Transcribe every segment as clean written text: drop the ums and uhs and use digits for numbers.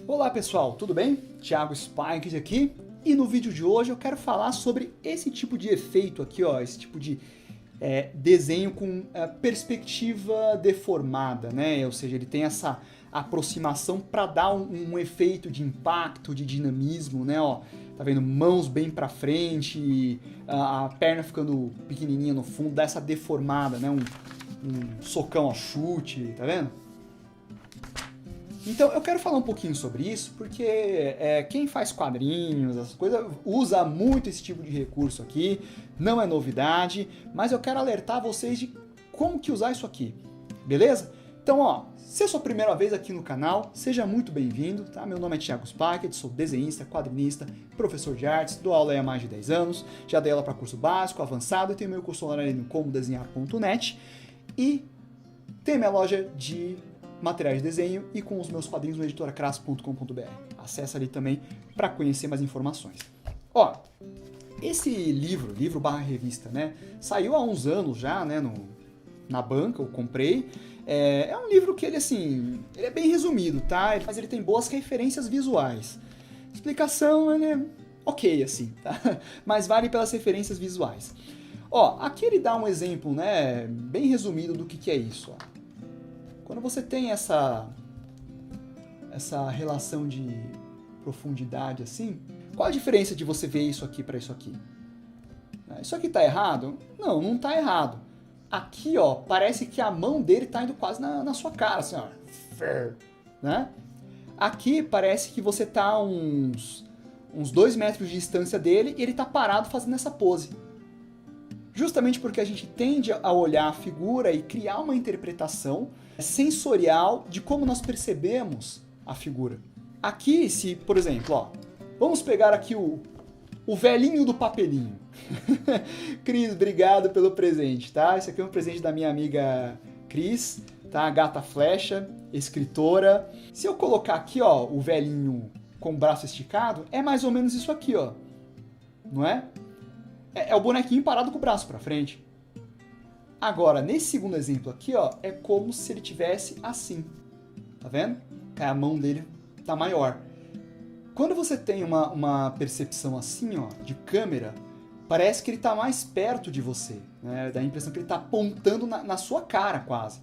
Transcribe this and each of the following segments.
Olá pessoal, tudo bem? Thiago Spikes aqui, e no vídeo de hoje eu quero falar sobre esse tipo de efeito aqui, ó, esse tipo de desenho com perspectiva deformada, né? Ou seja, ele tem essa aproximação para dar um efeito de impacto, de dinamismo, né? Ó, tá vendo? Mãos bem para frente, a perna ficando pequenininha no fundo, dá essa deformada, né? Um socão a chute, tá vendo? Então, eu quero falar um pouquinho sobre isso, porque quem faz quadrinhos, essas coisas, usa muito esse tipo de recurso aqui, não é novidade, mas eu quero alertar vocês de como que usar isso aqui, beleza? Então, ó, se é a sua primeira vez aqui no canal, seja muito bem-vindo, tá? Meu nome é Thiago Spackett, sou desenhista, quadrinista, professor de artes, dou aula há mais de 10 anos, já dei aula para curso básico, avançado, e tenho meu curso online no comodesenhar.net, e tenho minha loja de materiais de desenho e com os meus quadrinhos no editoracrass.com.br. Acesse ali também para conhecer mais informações. Ó, esse livro/revista, né, saiu há uns anos já, né, na banca, eu comprei. É um livro que ele é bem resumido, tá? Mas ele tem boas referências visuais. Explicação, ele é ok, assim, tá? Mas vale pelas referências visuais. Ó, aqui ele dá um exemplo, né, bem resumido do que é isso, ó. Quando você tem essa relação de profundidade assim, qual a diferença de você ver isso aqui para isso aqui? Isso aqui tá errado? Não, não tá errado. Aqui, ó, parece que a mão dele tá indo quase na sua cara, assim, ó. Né? Aqui parece que você tá a uns 2 metros de distância dele e ele tá parado fazendo essa pose. Justamente porque a gente tende a olhar a figura e criar uma interpretação sensorial de como nós percebemos a figura. Aqui, se, por exemplo, ó, vamos pegar aqui o velhinho do papelinho. Cris, obrigado pelo presente, tá? Esse aqui é um presente da minha amiga Cris, tá? Gata Flecha, escritora. Se eu colocar aqui, ó, o velhinho com o braço esticado, é mais ou menos isso aqui, ó. Não é? É o bonequinho parado com o braço para frente. Agora, nesse segundo exemplo aqui, ó, é como se ele tivesse assim. Tá vendo? A mão dele tá maior. Quando você tem uma percepção assim, ó, de câmera, parece que ele tá mais perto de você, né? Dá a impressão que ele tá apontando na sua cara, quase.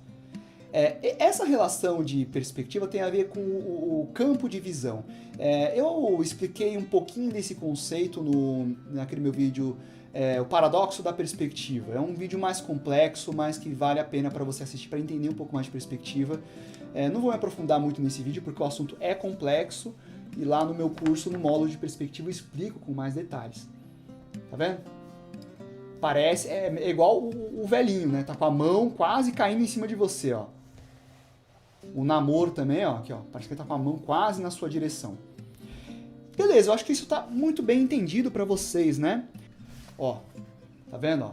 Essa relação de perspectiva tem a ver com o campo de visão. Eu expliquei um pouquinho desse conceito naquele meu vídeo, o paradoxo da perspectiva. É um vídeo mais complexo, mas que vale a pena para você assistir para entender um pouco mais de perspectiva. Não vou me aprofundar muito nesse vídeo porque o assunto é complexo e lá no meu curso, no módulo de perspectiva, eu explico com mais detalhes. Tá vendo? Parece, é igual o velhinho, né? Tá com a mão quase caindo em cima de você, ó. O namoro também, ó, aqui, ó, parece que ele tá com a mão quase na sua direção. Beleza, eu acho que isso tá muito bem entendido para vocês, né? Ó, tá vendo, ó?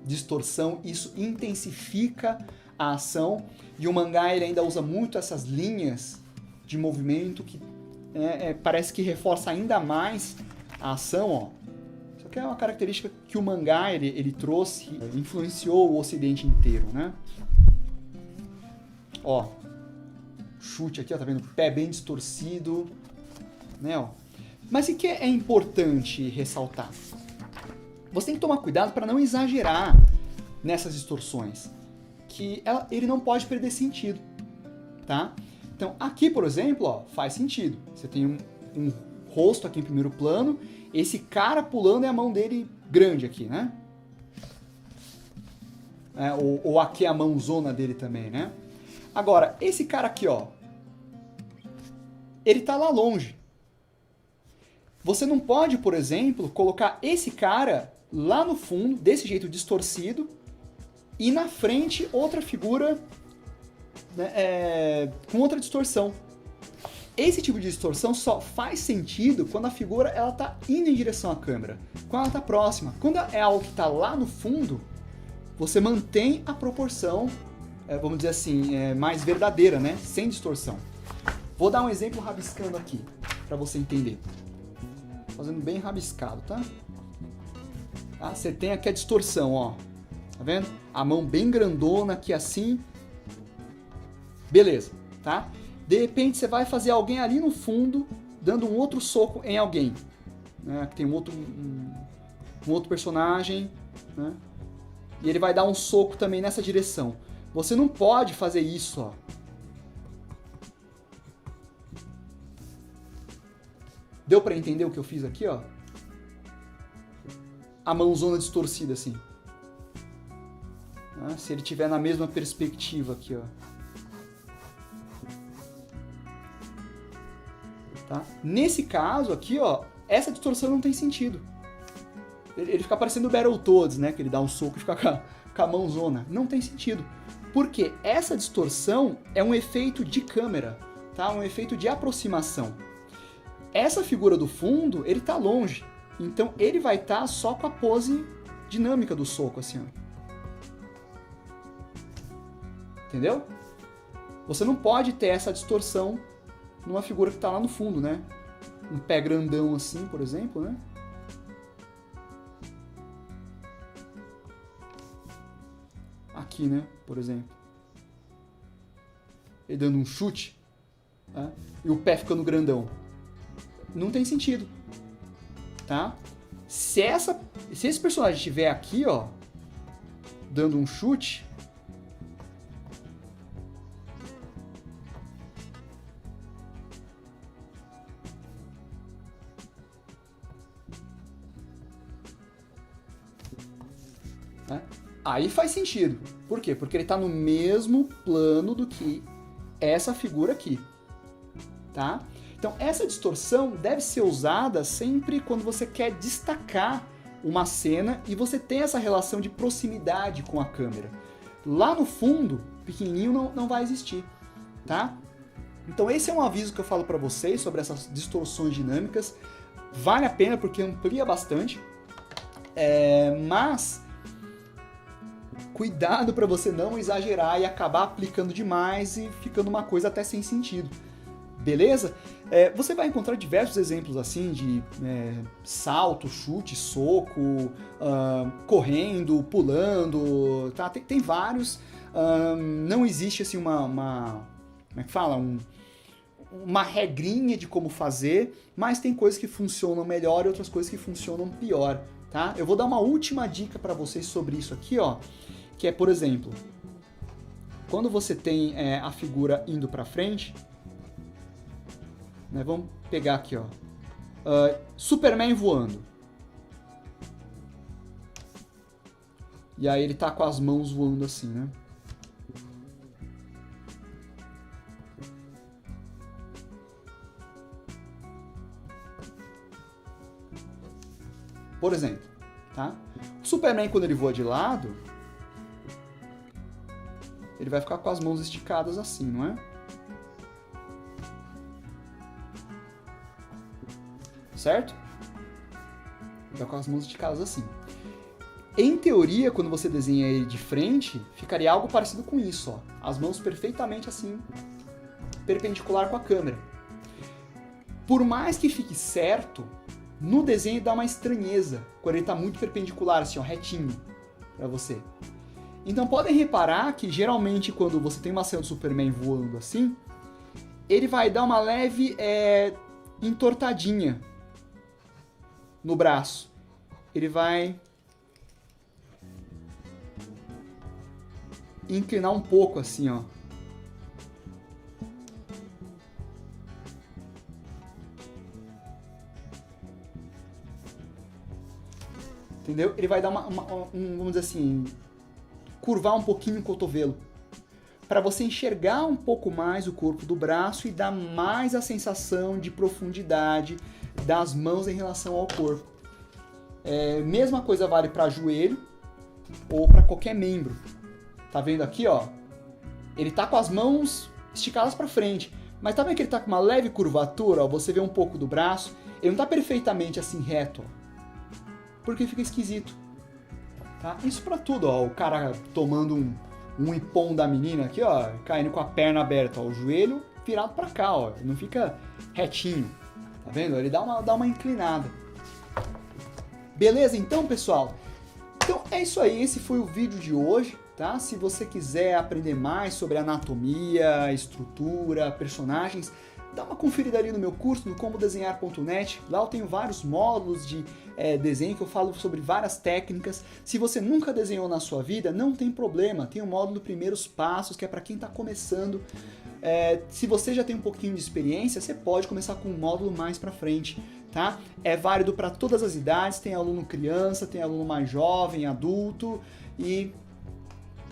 Distorção, isso intensifica a ação, e o mangá ele ainda usa muito essas linhas de movimento que parece que reforça ainda mais a ação, ó. Isso aqui é uma característica que o mangá ele trouxe, influenciou o ocidente inteiro, né? Ó, chute aqui, ó, tá vendo? Pé bem distorcido, né, ó. Mas o que é importante ressaltar? Você tem que tomar cuidado para não exagerar nessas distorções, que ele não pode perder sentido, tá? Então, aqui, por exemplo, ó, faz sentido. Você tem um rosto aqui em primeiro plano, esse cara pulando é a mão dele grande aqui, né? Ou aqui é a mãozona dele também, né? Agora, esse cara aqui, ó, ele tá lá longe. Você não pode, por exemplo, colocar esse cara lá no fundo, desse jeito distorcido, e na frente outra figura, né, com outra distorção. Esse tipo de distorção só faz sentido quando a figura ela tá indo em direção à câmera, quando ela tá próxima. Quando é algo que está lá no fundo, você mantém a proporção, vamos dizer assim, mais verdadeira, né, sem distorção. Vou dar um exemplo rabiscando aqui, para você entender. Fazendo bem rabiscado, tá? Você tem aqui a distorção, ó. Tá vendo? A mão bem grandona aqui assim. Beleza, tá? De repente você vai fazer alguém ali no fundo dando um outro soco em alguém. Né? Que tem um outro personagem, né? E ele vai dar um soco também nessa direção. Você não pode fazer isso, ó. Deu pra entender o que eu fiz aqui, ó? A mãozona distorcida, assim. Né? Se ele tiver na mesma perspectiva aqui, ó. Tá? Nesse caso aqui, ó, essa distorção não tem sentido. Ele fica parecendo o Battletoads, né? Que ele dá um soco e fica com a mãozona. Não tem sentido. Porque essa distorção é um efeito de câmera, tá? Um efeito de aproximação. Essa figura do fundo, ele tá longe. Então ele vai estar só com a pose dinâmica do soco, assim, ó. Entendeu? Você não pode ter essa distorção numa figura que tá lá no fundo, né? Um pé grandão assim, por exemplo, né? Aqui, né? Por exemplo. Ele dando um chute, né? E o pé ficando grandão. Não tem sentido, tá? Se esse personagem estiver aqui, ó, dando um chute, né? Aí faz sentido. Por quê? Porque ele está no mesmo plano do que essa figura aqui, tá? Então, essa distorção deve ser usada sempre quando você quer destacar uma cena e você tem essa relação de proximidade com a câmera. Lá no fundo, pequenininho, não vai existir, tá? Então, esse é um aviso que eu falo para vocês sobre essas distorções dinâmicas. Vale a pena porque amplia bastante, mas cuidado para você não exagerar e acabar aplicando demais e ficando uma coisa até sem sentido. Beleza? Você vai encontrar diversos exemplos assim de salto, chute, soco, correndo, pulando, tá? Tem vários. Não existe assim como é que fala? Uma regrinha de como fazer, mas tem coisas que funcionam melhor e outras coisas que funcionam pior, tá? Eu vou dar uma última dica para vocês sobre isso aqui, ó, que é, por exemplo, quando você tem a figura indo para frente, né, vamos pegar aqui, ó, Superman voando. E aí ele tá com as mãos voando assim, né? Por exemplo, tá? O Superman, quando ele voa de lado, ele vai ficar com as mãos esticadas assim, não é? Certo? Ele vai com as mãos esticadas assim. Em teoria, quando você desenha ele de frente, ficaria algo parecido com isso, ó. As mãos perfeitamente assim, perpendicular com a câmera. Por mais que fique certo, no desenho dá uma estranheza, quando ele está muito perpendicular, assim, ó, retinho, para você. Então podem reparar que geralmente quando você tem uma cena do Superman voando assim, ele vai dar uma leve entortadinha no braço. Ele vai inclinar um pouco assim, ó. Entendeu? Ele vai dar vamos dizer assim, curvar um pouquinho o cotovelo, para você enxergar um pouco mais o corpo do braço e dar mais a sensação de profundidade das mãos em relação ao corpo. Mesma coisa vale para joelho ou para qualquer membro. Tá vendo aqui, ó? Ele tá com as mãos esticadas para frente, mas tá vendo que ele tá com uma leve curvatura, ó? Você vê um pouco do braço, ele não tá perfeitamente assim reto, ó, porque fica esquisito. Tá? Isso para tudo, ó. O cara tomando um ipom da menina aqui, ó, caindo com a perna aberta, ó, o joelho virado para cá, ó, não fica retinho. Tá vendo? Ele dá uma inclinada. Beleza, então, pessoal? Então é isso aí, esse foi o vídeo de hoje, tá? Se você quiser aprender mais sobre anatomia, estrutura, personagens, dá uma conferida ali no meu curso, no comodesenhar.net. Lá eu tenho vários módulos de desenho que eu falo sobre várias técnicas. Se você nunca desenhou na sua vida, não tem problema. Tem o módulo Primeiros Passos, que é para quem está começando. Se você já tem um pouquinho de experiência, você pode começar com um módulo mais para frente, tá? É válido para todas as idades, tem aluno criança, tem aluno mais jovem, adulto e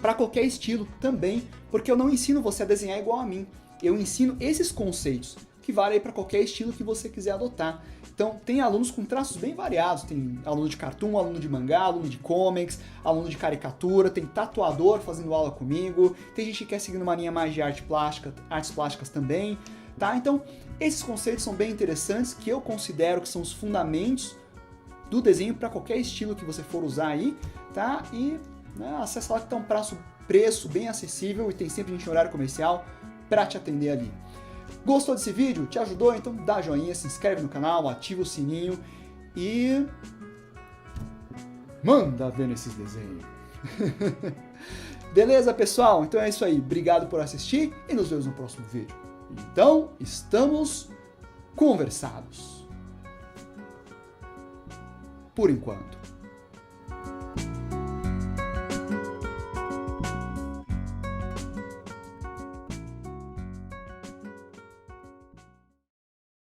para qualquer estilo também, porque eu não ensino você a desenhar igual a mim. Eu ensino esses conceitos que valem para qualquer estilo que você quiser adotar. Então, tem alunos com traços bem variados. Tem aluno de cartoon, aluno de mangá, aluno de comics, aluno de caricatura, tem tatuador fazendo aula comigo, tem gente que quer seguir numa linha mais de artes plásticas também, tá? Então, esses conceitos são bem interessantes, que eu considero que são os fundamentos do desenho para qualquer estilo que você for usar aí, tá? E acessa lá que tá um preço bem acessível e tem sempre gente em horário comercial para te atender ali. Gostou desse vídeo? Te ajudou? Então dá joinha, se inscreve no canal, ativa o sininho e manda ver nesses desenhos. Beleza, pessoal? Então é isso aí. Obrigado por assistir e nos vemos no próximo vídeo. Então, estamos conversados. Por enquanto.